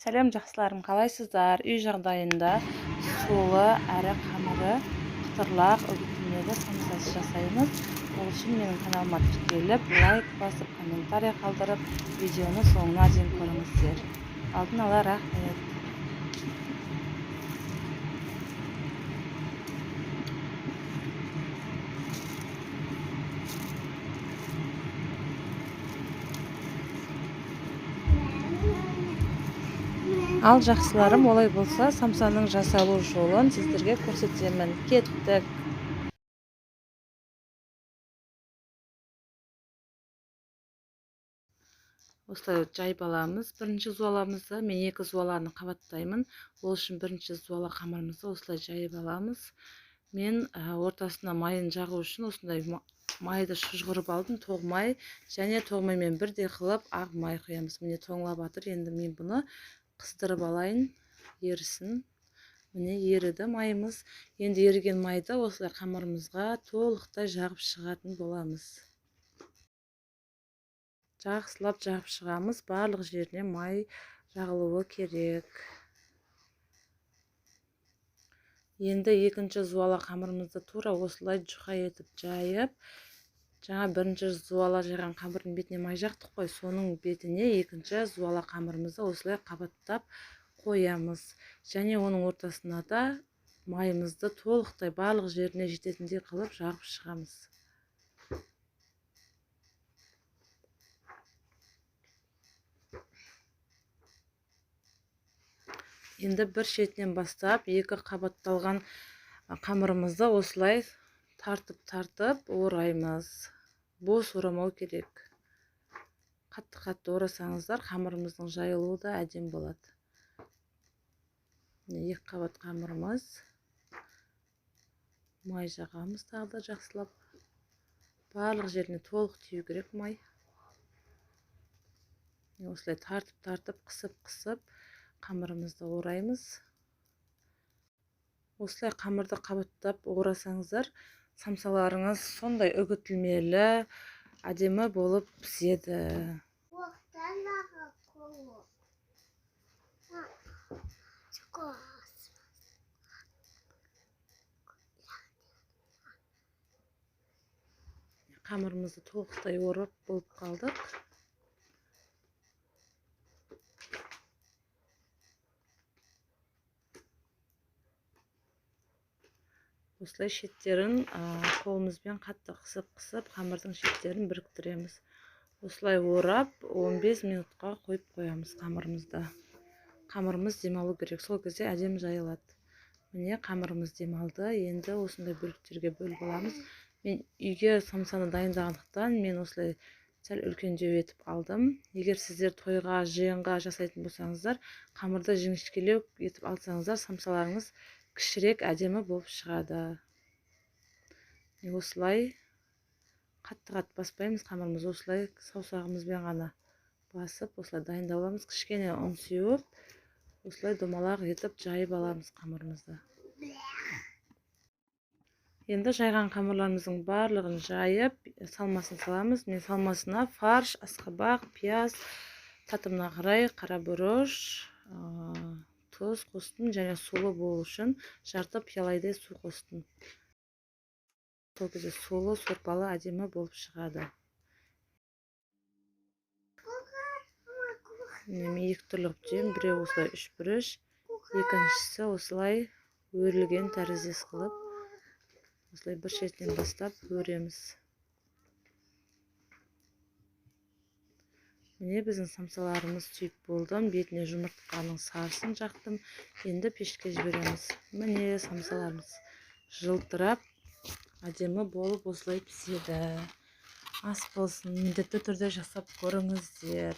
Сәлем жақсыларым, қалайсыздар? Үй жағдайында сулы әрі қамыры қытырлақ үгітілмелі самсасы жасаймыз. Ол үшін менің каналыма тіркеліп, лайк басып, комментарий қалдырып, видеоны соңына дейін көріңіздер. Алдын ала рахмет. Ал жақсыларым, олай болса, самсаның жасалу жолын сіздерге көрсетемін. Кеттік. Осылай жайып аламыз. Бірінші зуаламызды, мен екі зуаланы қабаттаймын. Ол үшін бірінші зуала қамырымызды осылай жайып аламыз. Мен ортасына майын жағу үшін осындай майды шыжғырып алдым, тоқ май, және тоқ маймен бірдей қылып ақ май құямыз. Міне тоңлап жатыр. Енді мен бұны қыздырып алайын, ерісін. Міне еріді майымыз. Енді еріген майды осылай қамырымызға толықтай жағып шығатын боламыз. Жақсылап жағып шығамыз. Барлық жеріне май жағылуы керек. Енді екінші зуала қамырымызды тура осылай жұқа етіп жайып, жаңа бірінші зуала жайған қамырдың бетіне май жақтық қой, соның бетіне екінші зуала қамырымызды осылай қабаттап қоямыз. Және оның ортасына да майымызды толықтай барлық жеріне жететіндей қылып жағып шығамыз. Енді бір шетінен бастап екі қабатталған қамырымызды осылай тартып ораймыз. Бос орамау керек. Қатты орасаңыздар, қамырымыздың жайылуы да әдем болады. Екі қабат қамырымыз. Май жағамыз тағы да жақсылап. Барлық жеріне толық тию керек май. Осылай тартып, қысып қамырымызды ораймыз. Осылай қамырды қабаттап орасаңыздар, самсаларыңыз сондай үгітілмелі, әдемі болып піседі. Қамырымызды толықтай орап болып қалдық. Осылай шеттерін қолымызбен қатты қысып, қамырдың шеттерін біріктіреміз. Осылай орап 15 минутқа қойып қоямыз қамырымызды. Қамырымыз демалу керек, сол кезде әдем жайылады. Міне қамырымыз демалды. Енді осындай бөліктерге бөліп аламыз. Мен үйге самсаны дайындағандықтан мен осылай сәл үлкендеу етіп алдым. Егер сіздер тойға, жиынға жасайтын болсаңыздар, қамырды жіңішкелеу етіп алсаңыздар, самсаларыңыз кішірек әдемі болып шығады. Осылай қатты баспаймыз қамырымыз, осылай саусағымызбен ғана басып, осылай дайындап аламыз. Кішкене ұн сеуіп, осылай домалақ етіп жайып аламыз қамырымызды. Енді жайған қамырларымыздың барлығын жайып, салмасын саламыз. Мен салмасына фарш, асқабақ, пияз, татымына қарай қара бұрыш, тұз қостым, және сулы болу үшін жарты пиаладай су қостым. Сол кезде сулы, сорпалы әдемі болып шығады. Мен екі түрлі қып, біреу осылай үш бұрыш, екіншісі осылай өрілген тәріздес қылып, осылай бір шетінен бастап өреміз. Міне біздің самсаларымыз түйіп болды. Бетіне жұмыртқаның сарысын жақтым. Енді пешке жібереміз. Міне самсаларымыз жылтырап, әдемі болып осылай піседі. Ас болсын, міндетті түрде жасап көріңіздер.